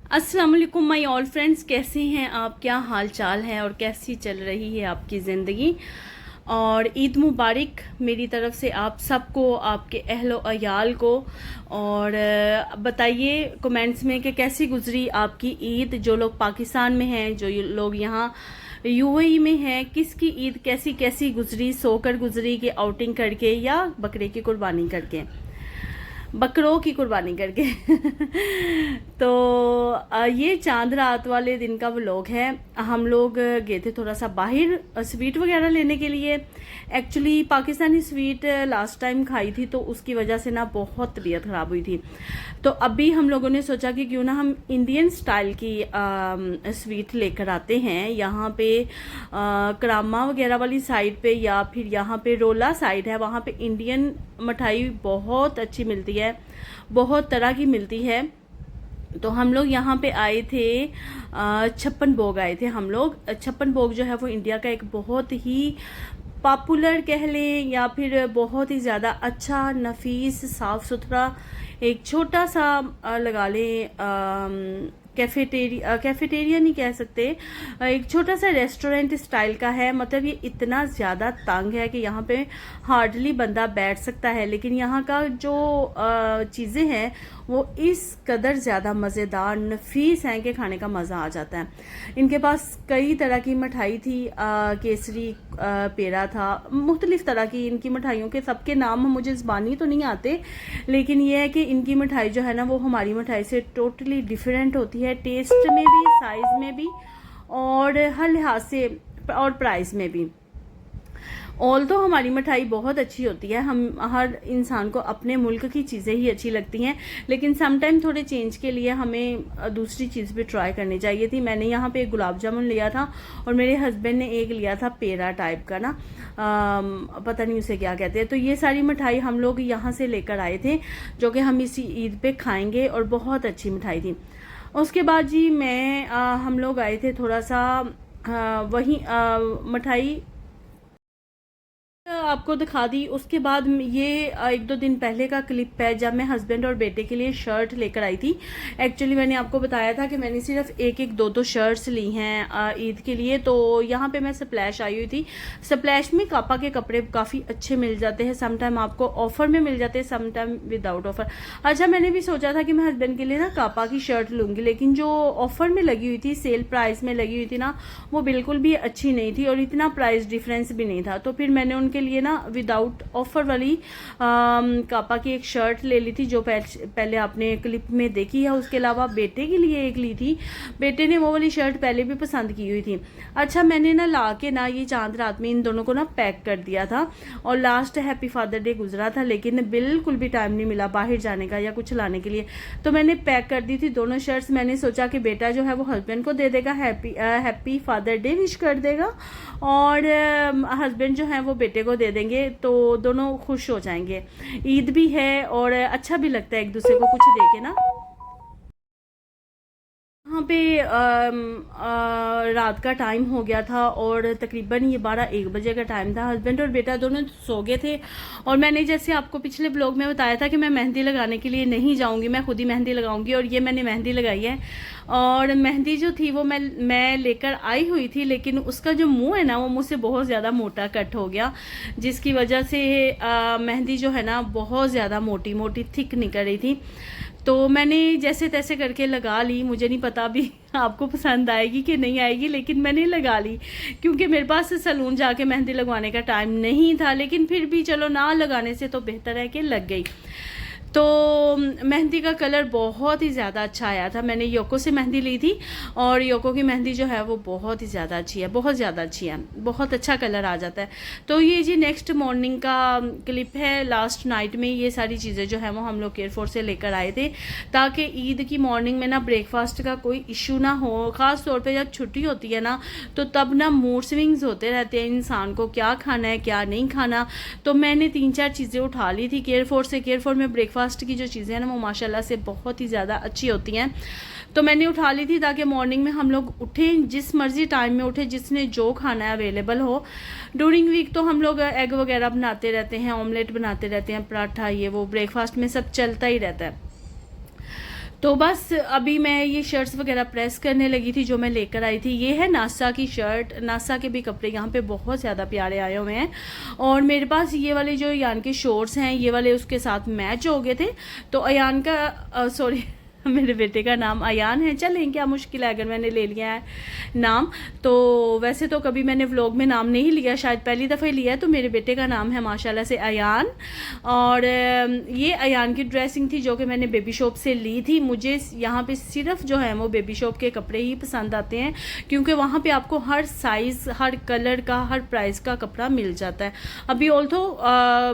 अस्सलाम वालेकुम my all friends, कैसे हैं आप? क्या हाल चाल है और कैसी चल रही है आपकी ज़िंदगी? और ईद मुबारक मेरी तरफ से आप सबको, आपके अहलो अयाल को। और बताइए कमेंट्स में कि कैसी गुजरी आपकी ईद। जो लोग पाकिस्तान में हैं, जो लोग यहाँ यूएई में हैं, किसकी ईद कैसी कैसी गुजरी, सोकर गुजरी कि आउटिंग करके या बकरे की कुर्बानी करके, बकरों की कुर्बानी करके। तो ये चांद रात वाले दिन का व्लॉग है। हम लोग गए थे थोड़ा सा बाहर स्वीट वगैरह लेने के लिए। Actually Pakistani sweet last time खाई थी तो उसकी वजह से ना बहुत तबीयत ख़राब हुई थी। तो अभी हम लोगों ने सोचा कि क्यों ना हम इंडियन स्टाइल की स्वीट लेकर आते हैं। यहाँ पे करामा वगैरह वाली साइड पे या फिर यहाँ पे रोला साइड है, वहाँ पे इंडियन मिठाई बहुत अच्छी मिलती है, बहुत तरह की मिलती है। तो हम लोग यहाँ पे आए थे, छप्पन भोग आए थे हम लोग। छप्पन भोग जो है वो इंडिया का एक बहुत ही पॉपुलर कह लें या फिर बहुत ही ज़्यादा अच्छा, नफीस, साफ़ सुथरा, एक छोटा सा लगा लें कैफेटेरिया नहीं कह सकते, एक छोटा सा रेस्टोरेंट स्टाइल का है। मतलब ये इतना ज़्यादा तंग है कि यहाँ पे हार्डली बंदा बैठ सकता है, लेकिन यहाँ का जो चीज़ें हैं वो इस कदर ज़्यादा मज़ेदार, नफीस हैं कि खाने का मज़ा आ जाता है। इनके पास कई तरह की मिठाई थी, केसरी पेड़ा था, मुख्तलिफ तरह की इनकी मिठाइयों के सबके नाम मुझे ज़बानी तो नहीं आते, लेकिन ये है कि इनकी मिठाई जो है ना वो हमारी मिठाई से टोटली डिफरेंट होती है, टेस्ट में भी, साइज़ में भी और हर लिहाज से और प्राइस में भी। ऑल तो हमारी मिठाई बहुत अच्छी होती है, हम हर इंसान को अपने मुल्क की चीज़ें ही अच्छी लगती हैं, लेकिन समटाइम थोड़े चेंज के लिए हमें दूसरी चीज़ भी ट्राई करनी चाहिए थी। मैंने यहाँ पे एक गुलाब जामुन लिया था और मेरे हस्बैंड ने एक लिया था पेड़ा टाइप का ना, पता नहीं उसे क्या कहते हैं। तो ये सारी मिठाई हम लोग यहाँ से लेकर आए थे, जो कि हम इसी ईद पे खाएंगे, और बहुत अच्छी मिठाई थी। उसके बाद जी हम लोग आए थे थोड़ा सा वहीं मिठाई आपको दिखा दी। उसके बाद ये एक दो दिन पहले का क्लिप है, जब मैं हस्बैंड और बेटे के लिए शर्ट लेकर आई थी। एक्चुअली मैंने आपको बताया था कि मैंने सिर्फ एक एक दो दो शर्ट्स ली हैं ईद के लिए। तो यहाँ पे मैं स्प्लैश आई हुई थी। स्प्लैश में कापा के कपड़े काफ़ी अच्छे मिल जाते हैं, समटाइम आपको ऑफर में मिल जाते हैं, समटाइम विदाउट ऑफर। अच्छा, मैंने भी सोचा था कि मैं हस्बैंड के लिए ना कापा की शर्ट लूँगी, लेकिन जो ऑफर में लगी हुई थी, सेल प्राइस में लगी हुई थी ना, वो बिल्कुल भी अच्छी नहीं थी और इतना प्राइस डिफरेंस भी नहीं था। तो फिर मैंने उनके लिए ना विदाउट ऑफर वाली कापा की एक शर्ट ले ली थी, जो पहले आपने क्लिप में देखी है। उसके अलावा बेटे के लिए एक ली थी, बेटे ने वो वाली शर्ट पहले भी पसंद की हुई थी। अच्छा, मैंने ना ला के ना ये चांद रात में इन दोनों को ना पैक कर दिया था, और लास्ट हैप्पी फादर डे गुजरा था, लेकिन बिल्कुल भी टाइम नहीं मिला बाहर जाने का या कुछ लाने के लिए। तो मैंने पैक कर दी थी दोनों शर्ट्स। मैंने सोचा कि बेटा जो है वो हस्बैंड को दे देगा, हैप्पी फादर डे विश कर देगा, और हस्बैंड जो है वो बेटे को दे देंगे, तो दोनों खुश हो जाएंगे। ईद भी है और अच्छा भी लगता है एक दूसरे को कुछ दे के ना। यहाँ पे रात का टाइम हो गया था और तकरीबन ये 12-1 बजे का टाइम था। हस्बैंड और बेटा दोनों सो गए थे, और मैंने जैसे आपको पिछले ब्लॉग में बताया था कि मैं मेहंदी लगाने के लिए नहीं जाऊंगी, मैं खुद ही मेहंदी लगाऊंगी। और ये मैंने मेहंदी लगाई है, और मेहंदी जो थी वो मैं लेकर आई हुई थी, लेकिन उसका जो मुंह है ना वो मुझसे बहुत ज़्यादा मोटा कट हो गया, जिसकी वजह से मेहंदी जो है ना बहुत ज़्यादा मोटी मोटी थिक निकल रही थी। तो मैंने जैसे तैसे करके लगा ली। मुझे नहीं पता अभी आपको पसंद आएगी कि नहीं आएगी, लेकिन मैंने लगा ली, क्योंकि मेरे पास सैलून जाके मेहंदी लगवाने का टाइम नहीं था। लेकिन फिर भी चलो, ना लगाने से तो बेहतर है कि लग गई। तो मेहंदी का कलर बहुत ही ज़्यादा अच्छा आया था। मैंने योको से मेहंदी ली थी, और योको की मेहंदी जो है वो बहुत ही ज़्यादा अच्छी है, बहुत ज़्यादा अच्छी है, बहुत अच्छा कलर आ जाता है। तो ये जी नेक्स्ट मॉर्निंग का क्लिप है। लास्ट नाइट में ये सारी चीज़ें जो है वो हम लोग एयरफोर्स से लेकर आए थे, ताकि ईद की मॉर्निंग में ना ब्रेकफास्ट का कोई इशू ना हो। ख़ास तौर पर जब छुट्टी होती है ना, तो तब ना मूड स्विंग्स होते रहते हैं इंसान को, क्या खाना है क्या नहीं खाना। तो मैंने 3-4 चीज़ें उठा ली थी केयरफोर्स से। केयरफोर्स में ब्रेकफास्ट की जो चीज़ें हैं ना वो माशाल्लाह से बहुत ही ज़्यादा अच्छी होती हैं, तो मैंने उठा ली थी, ताकि मॉर्निंग में हम लोग उठें, जिस मर्जी टाइम में उठे, जिसने जो खाना है अवेलेबल हो। ड्यूरिंग वीक तो हम लोग एग वगैरह बनाते रहते हैं, ऑमलेट बनाते रहते हैं, पराठा, ये वो ब्रेकफास्ट में सब चलता ही रहता है। तो बस अभी मैं ये शर्ट्स वगैरह प्रेस करने लगी थी जो मैं लेकर आई थी। ये है नासा की शर्ट। नासा के भी कपड़े यहाँ पे बहुत ज़्यादा प्यारे आए हुए हैं, और मेरे पास ये वाले जो अयान के शॉर्ट्स हैं ये वाले उसके साथ मैच हो गए थे। तो अयान का सॉरी मेरे बेटे का नाम अयान है। चलें, क्या मुश्किल है अगर मैंने ले लिया है नाम। तो वैसे तो कभी मैंने व्लॉग में नाम नहीं लिया, शायद पहली दफ़ा ही लिया है। तो मेरे बेटे का नाम है माशाल्लाह से अयान। और ये अयान की ड्रेसिंग थी जो कि मैंने बेबी शॉप से ली थी। मुझे यहाँ पे सिर्फ जो है वो बेबी शॉप के कपड़े ही पसंद आते हैं, क्योंकि वहाँ पे आपको हर साइज़, हर कलर का, हर प्राइस का कपड़ा मिल जाता है। अभी ऑल्थो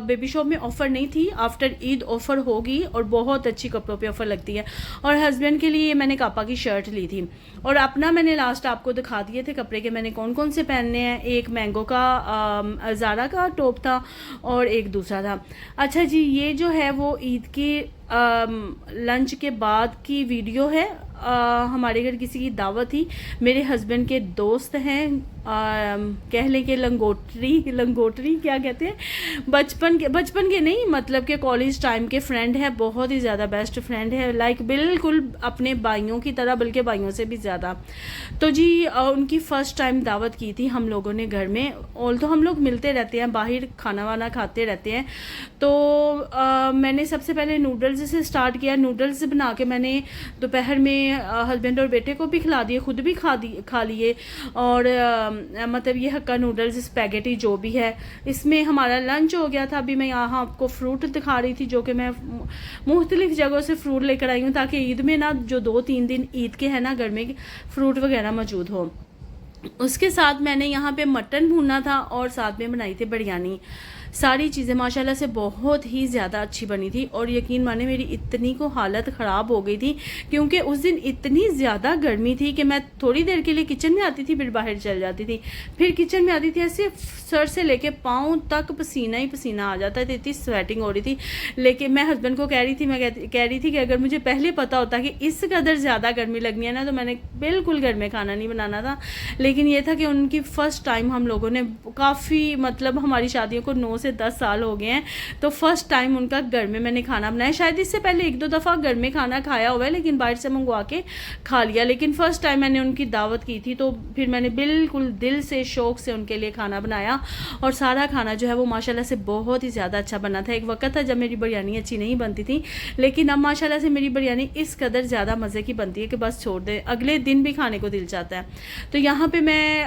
बेबी शॉप में ऑफ़र नहीं थी, आफ्टर ईद ऑफ़र होगी और बहुत अच्छी कपड़ों पे ऑफ़र लगती है। और हस्बैंड के लिए मैंने कापा की शर्ट ली थी, और अपना मैंने लास्ट आपको दिखा दिए थे कपड़े के मैंने कौन कौन से पहनने हैं। एक मैंगो का ज़ारा का टॉप था और एक दूसरा था। अच्छा जी, ये जो है वो ईद की लंच के बाद की वीडियो है। हमारे घर किसी की दावत थी, मेरे हस्बैंड के दोस्त हैं, कह लें कि लंगोटरी क्या कहते हैं, बचपन के नहीं, मतलब कि कॉलेज टाइम के फ्रेंड है, बहुत ही ज़्यादा बेस्ट फ्रेंड है, लाइक बिल्कुल अपने भाइयों की तरह, बल्कि भाइयों से भी ज़्यादा। तो जी उनकी फ़र्स्ट टाइम दावत की थी हम लोगों ने घर में। ऑल तो हम लोग मिलते रहते हैं, बाहर खाना वाना खाते रहते हैं। तो मैंने सबसे पहले नूडल्स से स्टार्ट किया। नूडल्स बना के मैंने दोपहर में हस्बैंड और बेटे को भी खिला दिए, खुद भी खा लिए। और मतलब ये हक्का नूडल्स, स्पैगेटी जो भी है, इसमें हमारा लंच हो गया था। अभी मैं यहाँ आपको फ्रूट दिखा रही थी, जो कि मैं मुख्तलिफ जगहों से फ्रूट लेकर आई हूँ, ताकि ईद में ना जो 2-3 दिन ईद के हैं ना, घर में फ्रूट वगैरह मौजूद हो। उसके साथ मैंने यहाँ पे मटन भूना था और साथ में बनाई थी बिरयानी। सारी चीज़ें माशाल्लाह से बहुत ही ज़्यादा अच्छी बनी थी, और यकीन माने मेरी इतनी को हालत ख़राब हो गई थी, क्योंकि उस दिन इतनी ज़्यादा गर्मी थी कि मैं थोड़ी देर के लिए किचन में आती थी, फिर बाहर चल जाती थी, फिर किचन में आती थी, ऐसे सर से लेके पाँव तक पसीना ही पसीना आ जाता था, इतनी स्वेटिंग हो रही थी। लेकिन मैं हस्बैंड को कह रही थी कि अगर मुझे पहले पता होता कि इस कदर ज़्यादा गर्मी लगनी है ना, तो मैंने बिल्कुल घर में खाना नहीं बनाना था। लेकिन ये था कि उनकी फ़र्स्ट टाइम हम लोगों ने काफ़ी, मतलब हमारी शादियों को 9 से 10 साल हो गए हैं, तो फर्स्ट टाइम उनका घर में मैंने खाना बनाया। शायद इससे पहले 1-2 दफ़ा घर में खाना खाया हुआ है, लेकिन बाहर से मंगवा के खा लिया। लेकिन फ़र्स्ट टाइम मैंने उनकी दावत की थी, तो फिर मैंने बिल्कुल दिल से, शौक़ से उनके लिए खाना बनाया, और सारा खाना जो है वो माशाल्लाह से बहुत ही ज़्यादा अच्छा बना था। एक वक्त था जब मेरी बिरयानी अच्छी नहीं बनती थी, लेकिन अब माशाल्लाह से मेरी बिरयानी इस कदर ज़्यादा मज़े की बनती है कि बस छोड़ दे, अगले दिन भी खाने को दिल चाहता है। तो यहाँ पे मैं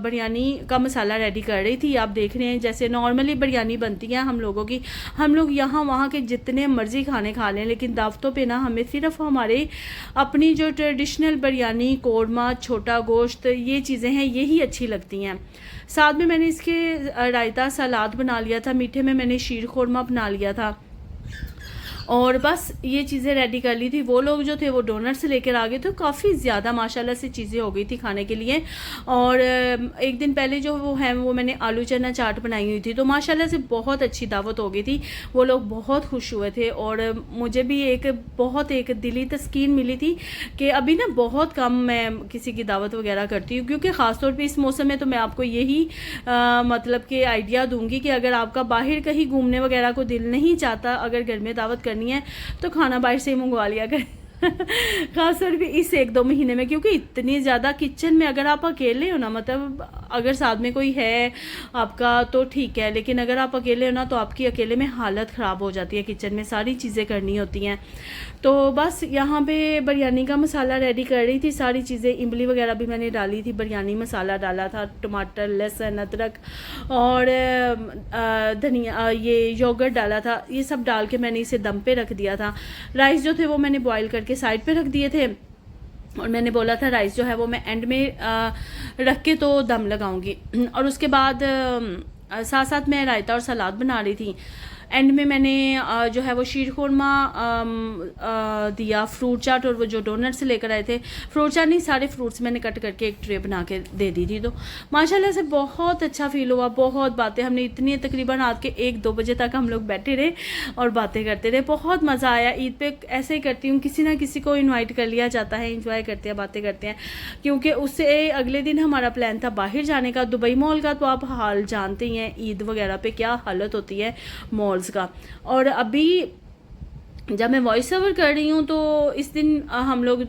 बिरयानी का मसाला रेडी कर रही थी। आप देख रहे हैं जैसे नॉर्मली बिरयानी बनती है हम लोगों की, हम लोग यहाँ वहाँ के जितने मर्ज़ी खाने खा लें, लेकिन दावतों पे ना हमें सिर्फ हमारे अपनी जो ट्रेडिशनल बिरयानी, कौरमा, छोटा गोश्त, ये चीज़ें हैं, यही अच्छी लगती हैं। साथ में मैंने इसके रायता, सलाद बना लिया था, मीठे में मैंने शीर खोरमा बना लिया था, और बस ये चीज़ें रेडी कर ली थी। वो लोग जो थे वो डोनट्स लेकर आ गए थे, काफ़ी ज़्यादा माशाल्लाह से चीज़ें हो गई थी खाने के लिए। और एक दिन पहले जो वो है वो मैंने आलू चना चाट बनाई हुई थी, तो माशाल्लाह से बहुत अच्छी दावत हो गई थी। वो लोग बहुत खुश हुए थे, और मुझे भी एक दिली तस्कीन मिली थी कि अभी ना बहुत कम मैं किसी की दावत वगैरह करती हूँ, क्योंकि ख़ासतौर पर इस मौसम में तो मैं आपको यही मतलब कि आइडिया दूँगी कि अगर आपका बाहर कहीं घूमने वगैरह को दिल नहीं चाहता, अगर घर में दावत करनी है तो खाना बाहर से ही मंगवा लिया करें खासतौर पे इस 1-2 महीने में, क्योंकि इतनी ज़्यादा किचन में अगर आप अकेले हो ना, मतलब अगर साथ में कोई है आपका तो ठीक है, लेकिन अगर आप अकेले हो ना तो आपकी अकेले में हालत ख़राब हो जाती है, किचन में सारी चीज़ें करनी होती हैं। तो बस यहाँ पे बिरयानी का मसाला रेडी कर रही थी, सारी चीज़ें, इमली वगैरह भी मैंने डाली थी, बिरयानी मसाला डाला था, टमाटर, लहसुन, अदरक और धनिया, ये योगर्ट डाला था। ये सब डाल के मैंने इसे दम पे रख दिया था। राइस जो थे वो मैंने बॉईल करके साइड पे रख दिए थे, और मैंने बोला था राइस जो है वो मैं एंड में रख के तो दम लगाऊंगी। और उसके बाद साथ साथ मैं रायता और सलाद बना रही थी। एंड में मैंने जो है वो शीर खुरमा दिया, फ्रूट चाट, और वो जो डोनट्स लेकर आए थे, फ्रूट चाट नहीं, सारे फ्रूट्स मैंने कट करके एक ट्रे बना के दे दी थी। तो माशाल्लाह से बहुत अच्छा फील हुआ, बहुत बातें हमने इतनी, तकरीबन रात के 1-2 बजे तक हम लोग बैठे रहे और बातें करते रहे, बहुत मज़ा आया। ईद पे ऐसे ही करती हूँ, किसी ना किसी को इन्वाइट कर लिया जाता है, इंजॉय करते हैं, बातें करते हैं, क्योंकि उससे अगले दिन हमारा प्लान था बाहर जाने का, दुबई मॉल का। तो आप हाल जानते ही हैं ईद वगैरह पे क्या हालत होती है मॉल्स का। और अभी जब मैं वॉइस ओवर कर रही हूँ तो इस दिन हम लोग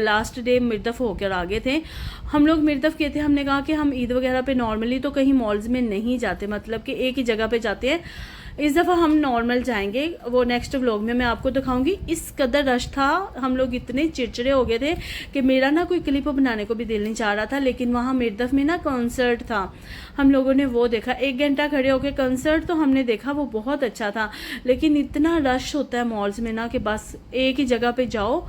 लास्ट डे मिर्दफ होकर आ गए थे। हम लोग मिर्दफ गए थे, हमने कहा कि हम ईद वगैरह पे नॉर्मली तो कहीं मॉल्स में नहीं जाते, मतलब कि एक ही जगह पे जाते हैं। इस दफ़ा हम नॉर्मल जाएंगे, वो नेक्स्ट व्लॉग में मैं आपको दिखाऊंगी। इस कदर रश था, हम लोग इतने चिड़चिड़े हो गए थे कि मेरा ना कोई क्लिप बनाने को भी दिल नहीं चाह रहा था। लेकिन वहाँ मिर्दफ में ना कॉन्सर्ट था, हम लोगों ने वो देखा। 1 घंटा खड़े होकर कॉन्सर्ट तो हमने देखा, वो बहुत अच्छा था। लेकिन इतना रश होता है मॉल्स में ना कि बस एक ही जगह पे जाओ,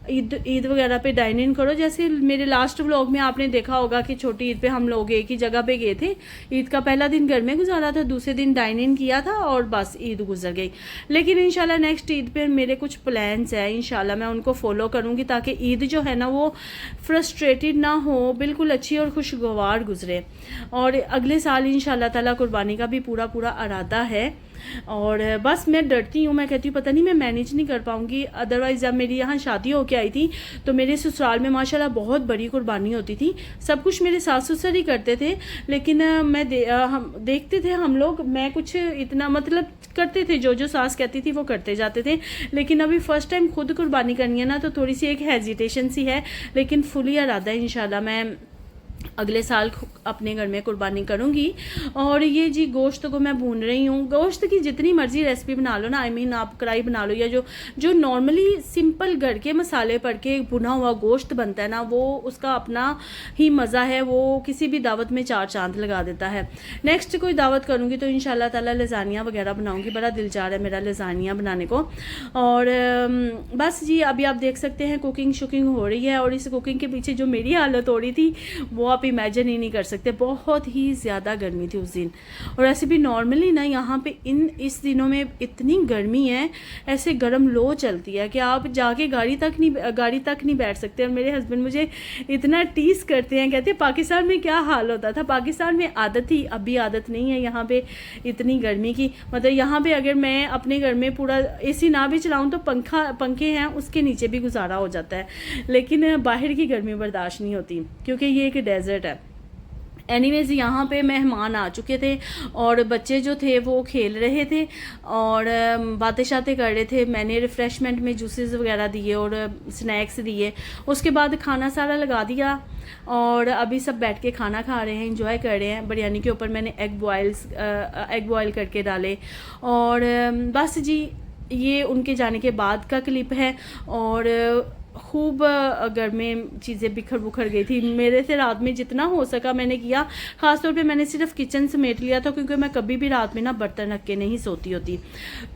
ईद वगैरह पे डाइन इन करो। जैसे मेरे लास्ट व्लॉग में आपने देखा होगा कि छोटी ईद पे हम लोग एक ही जगह पे गए थे। ईद का पहला दिन घर में गुजारा था, दूसरे दिन डाइन इन किया था और बस ईद गुजर गई। लेकिन इंशाल्लाह नेक्स्ट ईद पे मेरे कुछ प्लान्स हैं, इंशाल्लाह मैं उनको फॉलो करूँगी ताकि ईद जो है ना वो फ्रस्ट्रेटेड ना हो, बिल्कुल अच्छी और खुशगवार गुजरे। और अगले साल इंशाल्लाह ताला कुर्बानी का भी पूरा इरादा है। और बस मैं डरती हूँ, मैं कहती हूँ पता नहीं मैं मैनेज नहीं कर पाऊँगी। अदरवाइज़ जब मेरी यहाँ शादी होके आई थी तो मेरे ससुराल में माशाल्लाह बहुत बड़ी कुर्बानी होती थी, सब कुछ मेरे सास ससुर ही करते थे। लेकिन हम देखते थे हम लोग, मैं कुछ इतना मतलब करते थे, जो सास कहती थी वो करते जाते थे। लेकिन अभी फ़र्स्ट टाइम खुद कुर्बानी करनी है ना तो थोड़ी सी एक हेजिटेशन सी है। लेकिन फुली इरादा है इंशाल्लाह मैं अगले साल अपने घर में कुर्बानी करूँगी। और ये जी गोश्त को मैं भून रही हूँ। गोश्त की जितनी मर्जी रेसिपी बना लो ना, आई मीन आप कढ़ाई बना लो या जो नॉर्मली सिंपल घर के मसाले पड़ के भुना हुआ गोश्त बनता है ना, वो उसका अपना ही मज़ा है, वो किसी भी दावत में 4 चांद लगा देता है। नेक्स्ट कोई दावत करूँगी तो इंशाल्लाह ताला लजानिया वगैरह बनाऊँगी, बड़ा दिल चाह रहा है मेरा लजानिया बनाने को। और बस जी अभी आप देख सकते हैं कुकिंग शुकिंग हो रही है। और इस कुकिंग के पीछे जो मेरी हालत हो रही थी वो आप इमेजिन ही नहीं कर सकते। बहुत ही ज़्यादा गर्मी थी उस दिन। और ऐसे भी नॉर्मली ना यहाँ पे इस दिनों में इतनी गर्मी है, ऐसे गर्म लो चलती है कि आप जाके गाड़ी तक नहीं बैठ सकते। और मेरे हस्बैंड मुझे इतना टीस करते हैं, कहते हैं पाकिस्तान में क्या हाल होता था। पाकिस्तान में आदत थी, अभी आदत नहीं है यहाँ पे इतनी गर्मी की। मतलब यहाँ पे अगर मैं अपने घर में पूरा AC ना भी चलाऊँ तो पंखे हैं उसके नीचे भी गुजारा हो जाता है। लेकिन बाहर की गर्मी बर्दाश्त नहीं होती क्योंकि ये एक डेजर्ट है। एनीवेज यहाँ पे मेहमान आ चुके थे और बच्चे जो थे वो खेल रहे थे और बातें शातें कर रहे थे। मैंने रिफ़्रेशमेंट में जूसेस वगैरह दिए और स्नैक्स दिए। उसके बाद खाना सारा लगा दिया और अभी सब बैठ के खाना खा रहे हैं, एंजॉय कर रहे हैं। बिरयानी के ऊपर मैंने एग बॉयल करके डाले। और बस जी ये उनके जाने के बाद का क्लिप है। और खूब घर में चीज़ें बिखर गई थी मेरे से। रात में जितना हो सका मैंने किया। ख़ासतौर पे मैंने सिर्फ किचन समेट लिया था क्योंकि मैं कभी भी रात में ना बर्तन रख के नहीं सोती होती।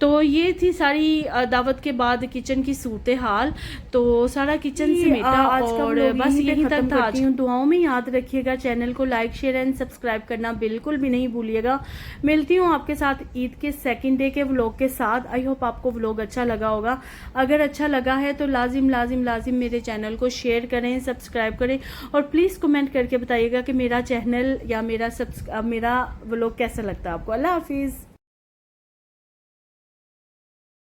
तो ये थी सारी दावत के बाद किचन की सूरत हाल। तो सारा किचन समेटा और बस यहीं तक था आज। दुआओं में याद रखिएगा, चैनल को लाइक शेयर एंड सब्सक्राइब करना बिल्कुल भी नहीं भूलिएगा। मिलती हूँ आपके साथ ईद के 2nd डे के व्लॉग के साथ। आई होप आपको व्लॉग अच्छा लगा होगा। अगर अच्छा लगा है तो लाजिम मेरे चैनल को शेयर करें, सब्सक्राइब करें और प्लीज़ कमेंट करके बताइएगा कि मेरा चैनल या मेरा व्लॉग कैसा लगता है आपको। अल्लाह हाफिज़।